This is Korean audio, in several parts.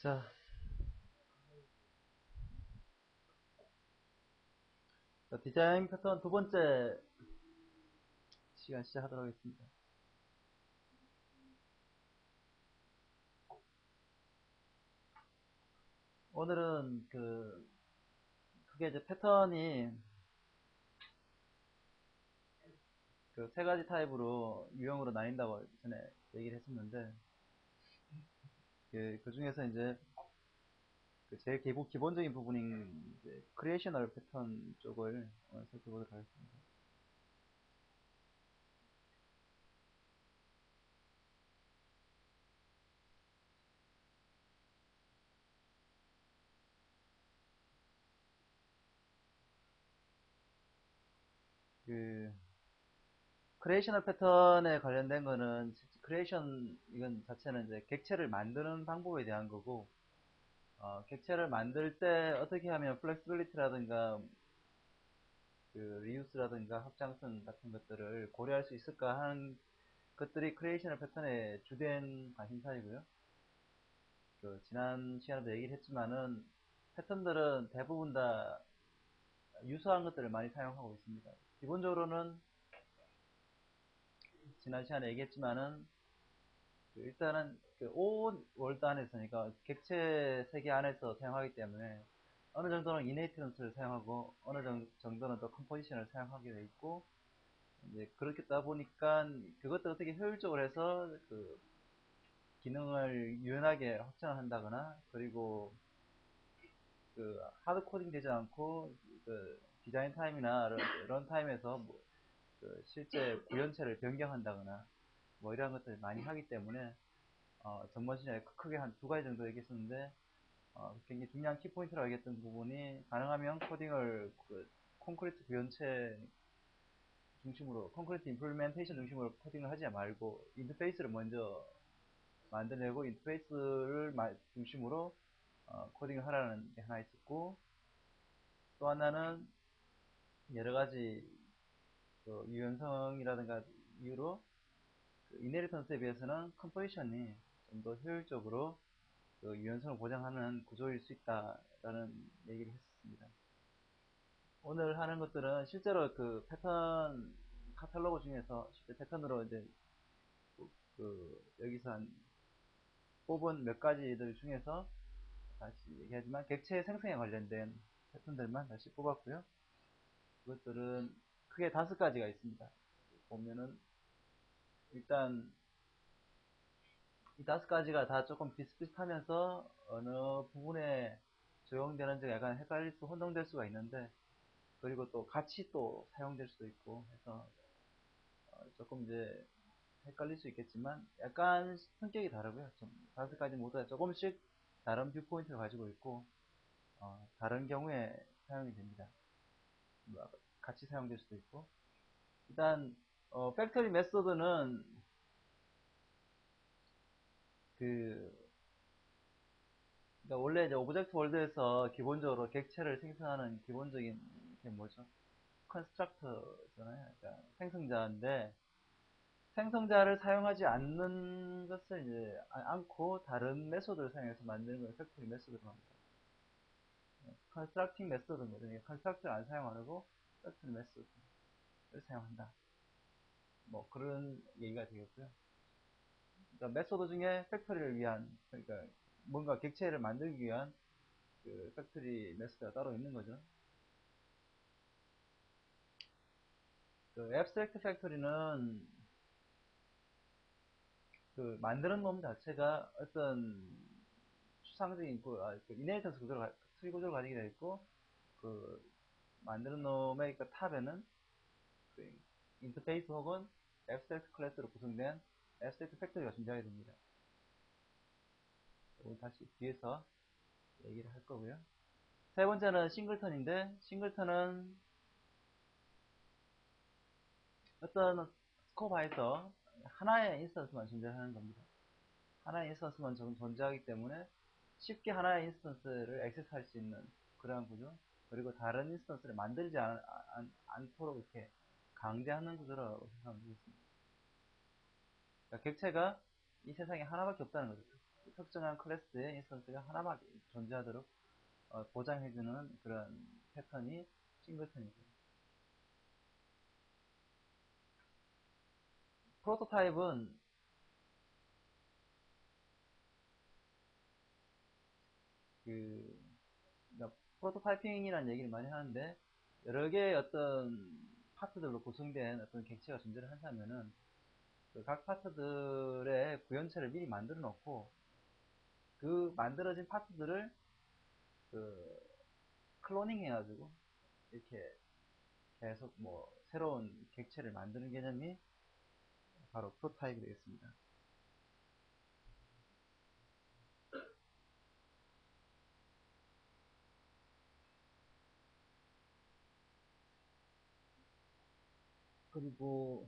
자, 디자인 패턴 두 번째 시간 시작하도록 하겠습니다. 오늘은 크게 이제 패턴이 세 가지 타입으로 유형으로 나뉜다고 전에 얘기를 했었는데, 그 중에서 이제 제일 기본적인 부분인 이제 크리에이셔널 패턴 쪽을 오늘 살펴보도록 하겠습니다. 크리에이셔널 패턴에 관련된 거는 이건 자체는 이제 객체를 만드는 방법에 대한 거고, 객체를 만들 때 어떻게 하면 플렉시빌리티라든가 리유스라든가 확장성 같은 것들을 고려할 수 있을까 하는 것들이 크리에이셔널 패턴의 주된 관심사이고요. 지난 시간에도 얘기를 했지만은 패턴들은 대부분 다 유사한 것들을 많이 사용하고 있습니다. 기본적으로는 지난 시간에 얘기했지만은 일단은 온 월드 안에서, 그러니까 객체 세계 안에서 사용하기 때문에 어느 정도는 이네이트런스를 사용하고 어느 정도는 또 컴포지션을 사용하게 돼 있고, 이제 그렇다 보니까 그것도 어떻게 효율적으로 해서 기능을 유연하게 확장한다거나, 그리고 하드 코딩 되지 않고 디자인 타임이나 런 타임에서 실제 구현체를 변경한다거나 뭐 이런 것들을 많이 하기 때문에 전번 시간에 크게 한 두 가지 정도 얘기했었는데, 굉장히 중요한 키포인트라고 얘기했던 부분이, 가능하면 코딩을 콘크리트 구현체 중심으로, 콘크리트 임플리멘테이션 중심으로 코딩을 하지 말고 인터페이스를 먼저 만들어내고 인터페이스를 중심으로 코딩을 하라는 게 하나 있었고, 또 하나는 여러 가지 유연성이라든가 이유로 이네리턴스에 비해서는 컴포지션이 좀 더 효율적으로 유연성을 보장하는 구조일 수 있다라는 얘기를 했습니다. 오늘 하는 것들은 실제로 패턴 카탈로그 중에서 실제 패턴으로 이제 여기서 한 뽑은 몇 가지들 중에서 다시 얘기하지만 객체 생성에 관련된 패턴들만 다시 뽑았고요. 그것들은 크게 5가지가 있습니다. 보면은 일단 이 5가지가 다 조금 비슷비슷하면서 어느 부분에 적용되는지가 약간 헷갈릴 혼동될 수가 있는데, 그리고 또 같이 또 사용될 수도 있고 해서 조금 이제 헷갈릴 수 있겠지만 약간 성격이 다르고요. 좀 5가지 모두 다 조금씩 다른 뷰포인트를 가지고 있고 다른 경우에 사용이 됩니다. 같이 사용될 수도 있고. 일단 팩토리 메소드는 그러니까 원래 이제 오브젝트 월드에서 기본적으로 객체를 생성하는 기본적인 게 뭐죠? 컨스트럭터잖아요. 그러니까 생성자인데, 생성자를 사용하지 않는 것을 이제 않고 다른 메소드를 사용해서 만드는 걸 팩토리 메소드로 합니다. 컨스트럭팅 메소드인 거죠. 컨스트럭터를 안 사용하고 팩토리 메소드를 사용한다. 뭐 그런 얘기가 되겠고요. 그러니까 메소드 중에 팩토리를 위한, 그러니까 뭔가 객체를 만들기 위한 팩토리 메소드가 따로 있는 거죠. 앱스트랙트 팩토리는 만드는 놈 자체가 어떤 추상적인 이네이턴스 구조를, 트리 구조를 가지게 되어 있고, 만드는 놈의 탑에는 인터페이스 혹은 앱스트랙트 클래스로 구성된 앱스트랙트 팩토리가 존재하게 됩니다. 이건 다시 뒤에서 얘기를 할 거고요. 세 번째는 싱글턴인데, 싱글턴은 어떤 스코프 하에서 하나의 인스턴스만 존재하는 겁니다. 하나의 인스턴스만 존재하기 때문에 쉽게 하나의 인스턴스를 액세스할 수 있는 그러한 구조, 그리고 다른 인스턴스를 만들지 않도록 이렇게 강제하는 구조라고 생각하면 되겠습니다. 그러니까 객체가 이 세상에 하나밖에 없다는 거죠. 특정한 클래스의 인스턴스가 하나만 존재하도록 보장해주는 그런 패턴이 싱글턴이죠. 프로토타입은 그러니까 프로토타이핑이라는 얘기를 많이 하는데 여러 개의 어떤 파트들로 구성된 어떤 객체가 존재를 한다면은 그각 파트들의 구현체를 미리 만들어 놓고 그 만들어진 파트들을 그 클로닝 해가지고 이렇게 계속 뭐 새로운 객체를 만드는 개념이 바로 프로타입이 되겠습니다. 그리고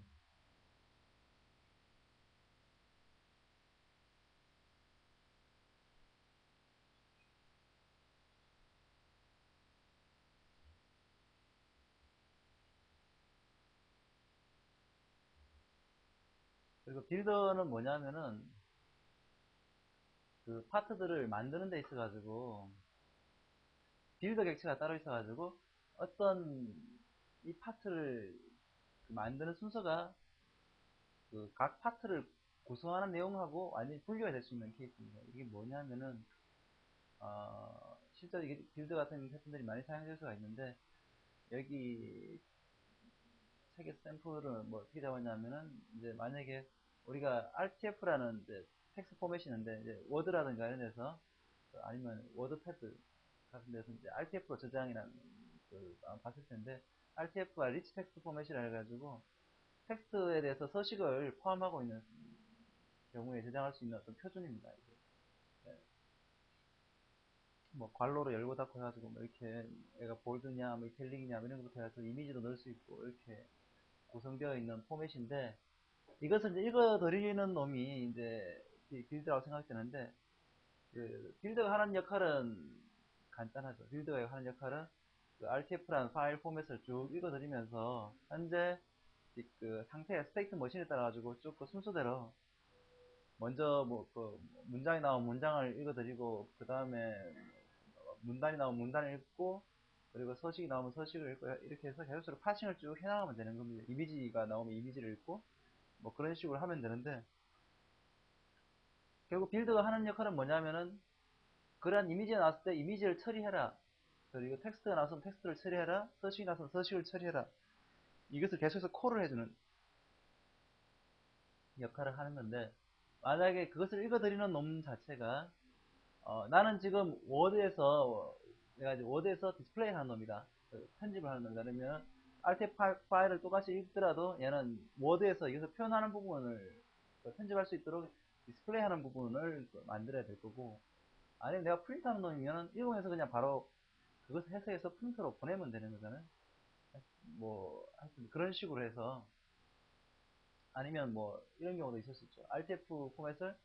빌더는 뭐냐면은 그 파트들을 만드는 데 있어가지고 빌더 객체가 따로 있어가지고 어떤 이 파트를 만드는 순서가 그 각 파트를 구성하는 내용하고 완전히 분류가 될 수 있는 케이스입니다. 이게 뭐냐면은 실제로 이게 빌드 같은 패턴들이 많이 사용될 수가 있는데 여기 책의 샘플을 뭐 어떻게 잡았냐면은 이제 만약에 우리가 RTF라는 이제 텍스트 포맷이 있는데 이제 워드라든가 이런 데서 아니면 워드패드 같은 데서 이제 RTF로 저장이라는 그 봤을 텐데 RTF가 리치 텍스트 포맷이라 해가지고 텍스트에 대해서 서식을 포함하고 있는 경우에 저장할 수 있는 어떤 표준입니다. 이게. 네. 뭐 괄호로 열고 닫고 해가지고 뭐 이렇게 얘가 볼드냐, 뭐 이탈릭이냐 뭐 이런 것부터 해가지고 이미지도 넣을 수 있고 이렇게 구성되어 있는 포맷인데 이것을 이제 읽어드리는 놈이 이제 빌드라고 생각되는데 그 빌드가 하는 역할은 간단하죠. 빌드가 하는 역할은 그 RTF라는 파일 포맷을 쭉 읽어드리면서 현재 그 상태의 스테이트 머신에 따라 가지고 쭉 그 순서대로 먼저 뭐 그 문장이 나오면 문장을 읽어드리고 그 다음에 문단이 나오면 문단을 읽고 그리고 서식이 나오면 서식을 읽고 이렇게 해서 계속적으로 파싱을 쭉 해나가면 되는 겁니다. 이미지가 나오면 이미지를 읽고 뭐 그런 식으로 하면 되는데 결국 빌드가 하는 역할은 뭐냐면은 그러한 이미지가 나왔을 때 이미지를 처리해라. 그리고 텍스트가 나왔으면 텍스트를 처리해라. 서식이 나왔으면 서식을 처리해라. 이것을 계속해서 콜을 해주는 역할을 하는 건데 만약에 그것을 읽어드리는 놈 자체가 나는 지금 워드에서 내가 이제 워드에서 디스플레이 하는 놈이다. 편집을 하는 놈이다. 그러면 Alt 파일을 똑같이 읽더라도 얘는 워드에서 여기서 표현하는 부분을 편집할 수 있도록 디스플레이 하는 부분을 만들어야 될 거고 아니면 내가 프린트 하는 놈이면 읽으면서 그냥 바로 그것을 해석해서 프린터로 보내면 되는 거잖아요. 뭐 하여튼 그런 식으로 해서 아니면 뭐 이런 경우도 있을 수 있죠. RTF 포맷을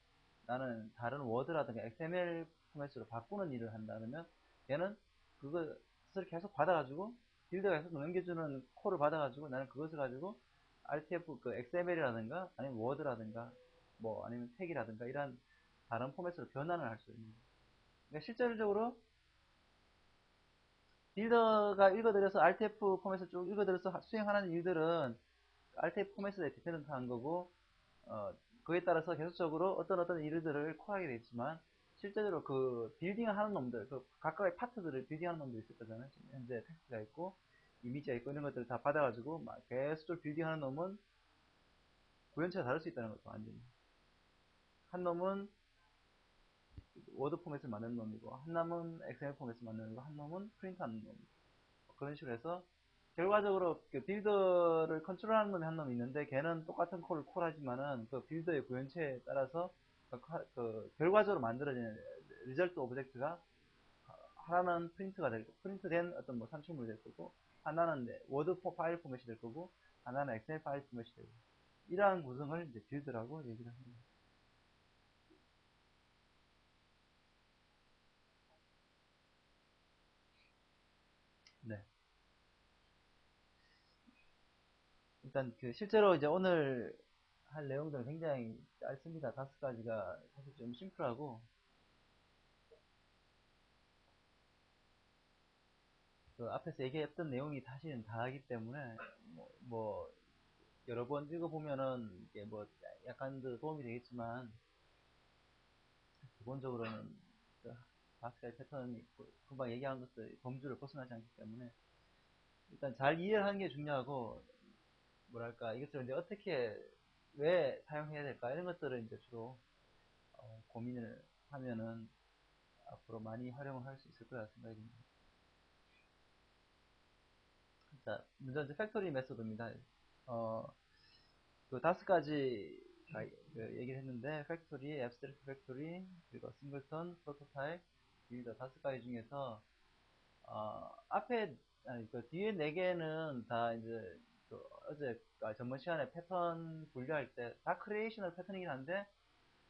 나는 다른 워드라든가 XML 포맷으로 바꾸는 일을 한다면 얘는 그것을 계속 받아가지고 빌드가 계속 넘겨주는 콜을 받아가지고 나는 그것을 가지고 RTF 그 XML이라든가 아니면 워드라든가 뭐 아니면 텍이라든가 이런 다른 포맷으로 변환을 할 수 있는 거예요. 그러니까 실질적으로 빌더가 읽어드려서 RTF 포맷을 쭉 읽어드려서 수행하는 일들은 RTF 포맷에 디펜던트한 거고 그에 따라서 계속적으로 어떤 일들을 콜하게 되지만 실제로 그 빌딩을 하는 놈들 그 각각의 파트들을 빌딩하는 놈도 있을 거잖아요. 지금 현재 텍스트가 있고 이미지가 있고 이런 것들을 다 받아가지고 막 계속 빌딩하는 놈은 구현체가 다를 수 있다는 거죠. 완전히 한 놈은 워드 포맷을 만드는 놈이고 한 놈은 엑셀 포맷을 만드는 놈이고 한 놈은 프린트하는 놈 그런 식으로 해서 결과적으로 그 빌더를 컨트롤하는 놈이 한 놈이 있는데 걔는 똑같은 콜을 콜하지만은 그 빌더의 구현체에 따라서 그 결과적으로 만들어지는 리절트 오브젝트가 하나는 프린트가 될 거고 프린트된 어떤 뭐 산출물이 될 거고 하나는 워드 파일 포맷이 될 거고 하나는 엑셀 파일 포맷이 되고 이러한 구성을 이제 빌드라고 얘기를 합니다. 네. 일단 그 실제로 이제 오늘 할 내용들은 굉장히 짧습니다. 5가지가 사실 좀 심플하고, 그 앞에서 얘기했던 내용이 사실은 다 하기 때문에, 뭐 여러 번 읽어보면은, 이게 뭐, 약간 더 도움이 되겠지만, 기본적으로는, 그 5가지 패턴이, 금방 얘기한 것들, 범주를 벗어나지 않기 때문에, 일단 잘 이해를 하는 게 중요하고, 뭐랄까, 이것을 이제 어떻게, 왜 사용해야 될까, 이런 것들을 이제 주로, 고민을 하면은, 앞으로 많이 활용을 할 수 있을 거라 생각이 듭니다. 자, 먼저 이제 팩토리 메소드입니다. 어, 그 5가지 그 얘기를 했는데, 팩토리, 앱스트랙트 팩토리, 그리고 싱글턴, 프로토타입, 빌더 5가지 중에서, 앞에, 아니, 그 뒤에 4개는 다 이제, 그 어제, 전번 시간에 패턴 분류할 때, 다 크리에이셔널 패턴이긴 한데,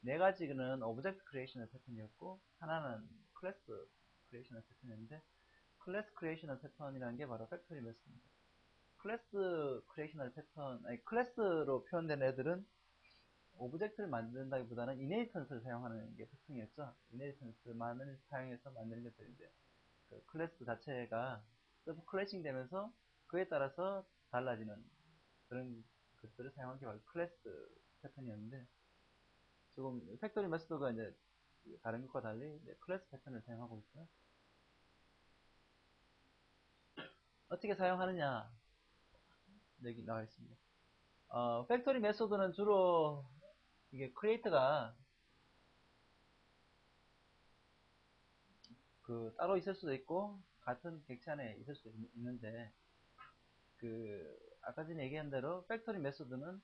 4가지는 오브젝트 크리에이셔널 패턴이었고, 하나는 클래스 크리에이셔널 패턴이었는데, 클래스 크리에이셔널 패턴이라는 게 바로 팩토리 메소드입니다. 클래스 크리에이셔널 패턴, 아니, 클래스로 표현된 애들은 오브젝트를 만든다기보다는 이네리턴스를 사용하는 게 특징이었죠. 이네리턴스만을 사용해서 만드는 것들인데, 그 클래스 자체가 서브 클래싱 되면서 그에 따라서 달라지는 그런 것들을 사용한 게 바로 클래스 패턴이었는데, 지금 팩토리 메소드가 이제 다른 것과 달리 이제 클래스 패턴을 사용하고 있어요. 어떻게 사용하느냐, 여기 나와 있습니다. 팩토리 메소드는 주로 이게 크리에이터가 그 따로 있을 수도 있고 같은 객체 안에 있을 수도 있는데, 그 아까 전에 얘기한 대로 팩토리 메소드는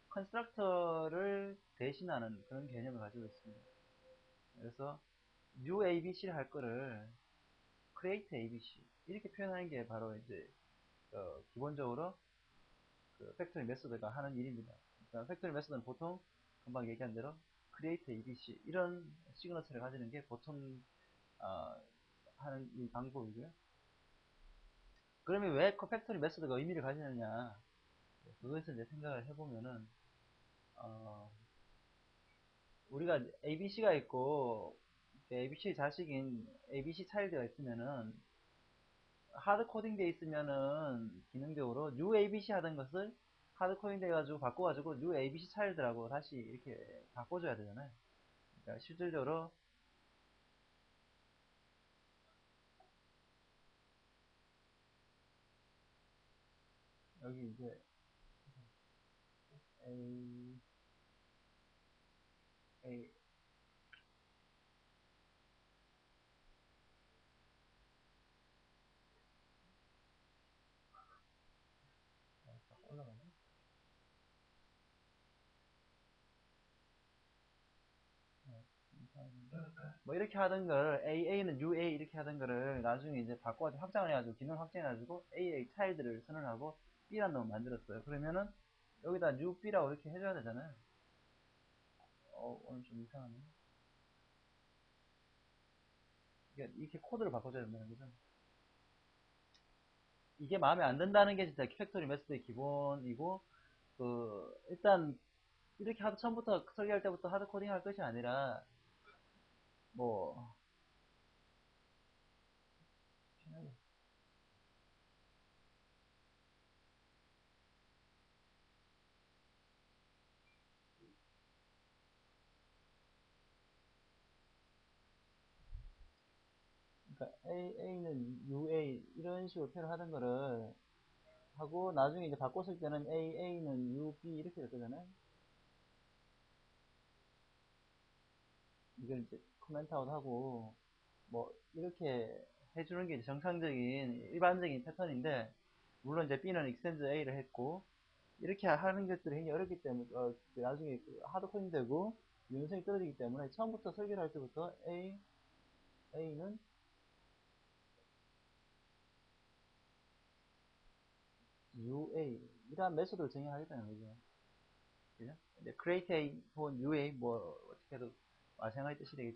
컨스트럭터를 대신하는 그런 개념을 가지고 있습니다. 그래서 new ABC를 할 거를 create ABC 이렇게 표현하는 게 바로 이제 기본적으로 그 팩토리 메소드가 하는 일입니다. 그러니까 팩토리 메소드는 보통 금방 얘기한 대로 create ABC 이런 시그너처를 가지는 게 보통 어, 하는 이 방법이고요. 그러면 왜 팩토리 메소드가 의미를 가지느냐, 그것을 이제 생각을 해보면은 우리가 ABC가 있고 ABC 자식인 ABC 차일드가 있으면은 하드 코딩 돼 있으면은 기능적으로 new ABC 하던 것을 하드 코딩 돼 가지고 바꿔가지고 new ABC 차일드라고 다시 이렇게 바꿔줘야 되잖아요. 그러니까 실질적으로 여기 이제 A, A, 올라가네. 뭐 이렇게 하던 걸 AA는 UA 이렇게 하던 거를 나중에 이제 바꿔가지고 확장을 해가지고 기능 확장해가지고 AA 차일드를 선언하고 B라는 놈을 만들었어요. 그러면은 여기다 new B라고 이렇게 해줘야 되잖아요. 오늘 좀 이상하네. 이렇게 코드를 바꿔줘야 된다는 거죠. 이게 마음에 안 든다는 게 진짜 팩토리 메소드의 기본이고, 일단 이렇게 처음부터 설계할 때부터 하드 코딩 할 것이 아니라 뭐 그러니까 A는 UA 이런 식으로 표현하던 거를 하고 나중에 이제 바꿨을 때는 AA는 UB 이렇게 될 거잖아요. 이걸 이제 코멘트 아웃 하고 뭐 이렇게 해주는 게 이제 정상적인 일반적인 패턴인데, 물론 이제 B는 extend A를 했고 이렇게 하는 것들이 굉장히 어렵기 때문에 나중에 하드 코딩 되고 유연성이 떨어지기 때문에 처음부터 설계를 할 때부터 A는 UA 이러한 메소드를 정의하겠다는 거죠. 그죠? create A 혹은 UA 뭐 어떻게 해도 마찬가지 뜻이 되겠지만